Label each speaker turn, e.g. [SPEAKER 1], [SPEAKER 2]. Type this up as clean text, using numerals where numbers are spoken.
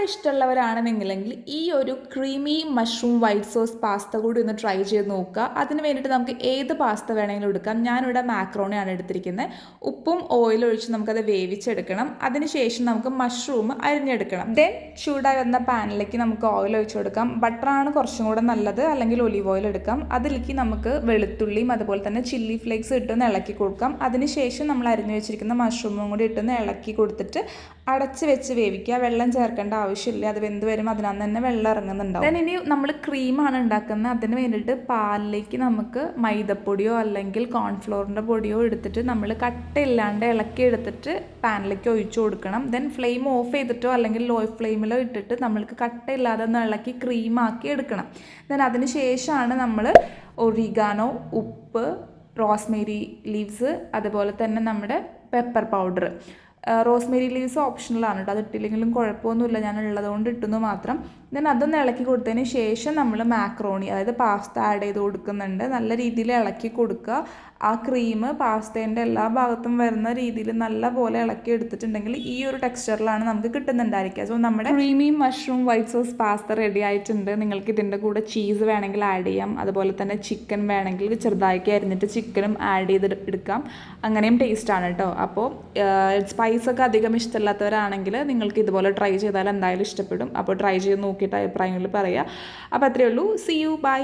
[SPEAKER 1] ഇഷ്ടമുള്ളവരാണെന്നെങ്കിലെങ്കിൽ ഈ ഒരു creamy mushroom white sauce pasta കൂടി ഒന്ന് ട്രൈ ചെയ്ത് നോക്കുക. അതിന് വേണ്ടിയിട്ട് നമുക്ക് ഏത് പാസ്ത വേണമെങ്കിലും എടുക്കാം. ഞാനിവിടെ മാക്രോണിയാണ് എടുത്തിരിക്കുന്നത്. ഉപ്പും ഓയിലും ഒഴിച്ച് നമുക്കത് വേവിച്ചെടുക്കണം. അതിനുശേഷം നമുക്ക് മഷ്റൂം അരിഞ്ഞെടുക്കണം. ദെൻ ചൂടായി വന്ന പാനിലേക്ക് നമുക്ക് ഓയിൽ ഒഴിച്ചു കൊടുക്കാം. ബട്ടറാണ് കുറച്ചും കൂടെ നല്ലത്, അല്ലെങ്കിൽ ഒലിവ് ഓയിൽ എടുക്കാം. അതിലേക്ക് നമുക്ക് വെളുത്തുള്ളിയും അതുപോലെ തന്നെ ചില്ലി ഫ്ലേക്സ് ഇട്ടൊന്ന് ഇളക്കി കൊടുക്കാം. അതിനുശേഷം നമ്മൾ അരിഞ്ഞു വെച്ചിരിക്കുന്ന മഷ്റൂമും കൂടി ഇട്ടൊന്ന് ഇളക്കി കൊടുത്തിട്ട് അടച്ച് വെച്ച് വേവിക്കുക. വെള്ളം ചേർക്കേണ്ട ആവശ്യമില്ല, അത് വെന്ത് വരുമ്പോൾ അതിനകത്ത് തന്നെ വെള്ളം ഇറങ്ങുന്നുണ്ടാവും. ദെൻ ഇനി നമ്മൾ ക്രീമാണ് ഉണ്ടാക്കുന്നത്. അതിന് വേണ്ടിയിട്ട് പാലിലേക്ക് നമുക്ക് മൈദപ്പൊടിയോ അല്ലെങ്കിൽ കോൺഫ്ലോറിൻ്റെ പൊടിയോ എടുത്തിട്ട് നമ്മൾ കട്ടയില്ലാണ്ട് ഇളക്കി എടുത്തിട്ട് പാനിലേക്ക് ഒഴിച്ചു കൊടുക്കണം. ദെൻ ഫ്ലെയിം ഓഫ് ചെയ്തിട്ടോ അല്ലെങ്കിൽ ലോ ഫ്ലെയിമിലോ ഇട്ടിട്ട് നമ്മൾക്ക് കട്ടയില്ലാതെ ഒന്ന് ഇളക്കി ക്രീമാക്കി എടുക്കണം. ദെൻ അതിന് ശേഷമാണ് നമ്മൾ ഒറിഗാനോ, ഉപ്പ്, റോസ്മേരി ലീവ്സ്, അതുപോലെ തന്നെ നമ്മുടെ പെപ്പർ പൗഡർ. റോസ്മേരി ലീവ്സ് ഓപ്ഷണലാണ് കേട്ടോ, അത് ഇട്ടില്ലെങ്കിലും കുഴപ്പമൊന്നുമില്ല, ഞാൻ ഉള്ളതുകൊണ്ട് ഇട്ടുന്നു മാത്രം. ദെൻ അതൊന്ന് ഇളക്കി കൊടുത്തതിന് ശേഷം നമ്മൾ മാക്രോണി, അതായത് പാസ്ത ആഡ് ചെയ്ത് കൊടുക്കുന്നുണ്ട്. നല്ല രീതിയിൽ ഇളക്കി കൊടുക്കുക. ആ ക്രീം പാസ്തേൻ്റെ എല്ലാ ഭാഗത്തും വരുന്ന രീതിയിൽ നല്ല പോലെ ഇളക്കി എടുത്തിട്ടുണ്ടെങ്കിൽ ഈ ഒരു ടെക്സ്ചറിലാണ് നമുക്ക് കിട്ടുന്നുണ്ടായിരിക്കുക. സോ നമ്മുടെ creamy mushroom white sauce pasta ready ആയിട്ടുണ്ട്. നിങ്ങൾക്ക് ഇതിൻ്റെ കൂടെ ചീസ് വേണമെങ്കിൽ ആഡ് ചെയ്യാം, അതുപോലെ തന്നെ ചിക്കൻ വേണമെങ്കിൽ ചെറുതാക്കി അരിഞ്ഞിട്ട് ചിക്കനും ആഡ് ചെയ്ത് എടുക്കാം. അങ്ങനെയും ടേസ്റ്റാണ് കേട്ടോ. അപ്പോൾ സ്പൈസൊക്കെ അധികം ഇഷ്ടമില്ലാത്തവരാണെങ്കിൽ നിങ്ങൾക്ക് ഇതുപോലെ ട്രൈ ചെയ്താൽ എന്തായാലും ഇഷ്ടപ്പെടും. അപ്പോൾ ട്രൈ ചെയ്ത് നോക്കിയിട്ട് അഭിപ്രായങ്ങൾ പറയുക. അപ്പോൾ അത്രയേ ഉള്ളൂ. See you, by.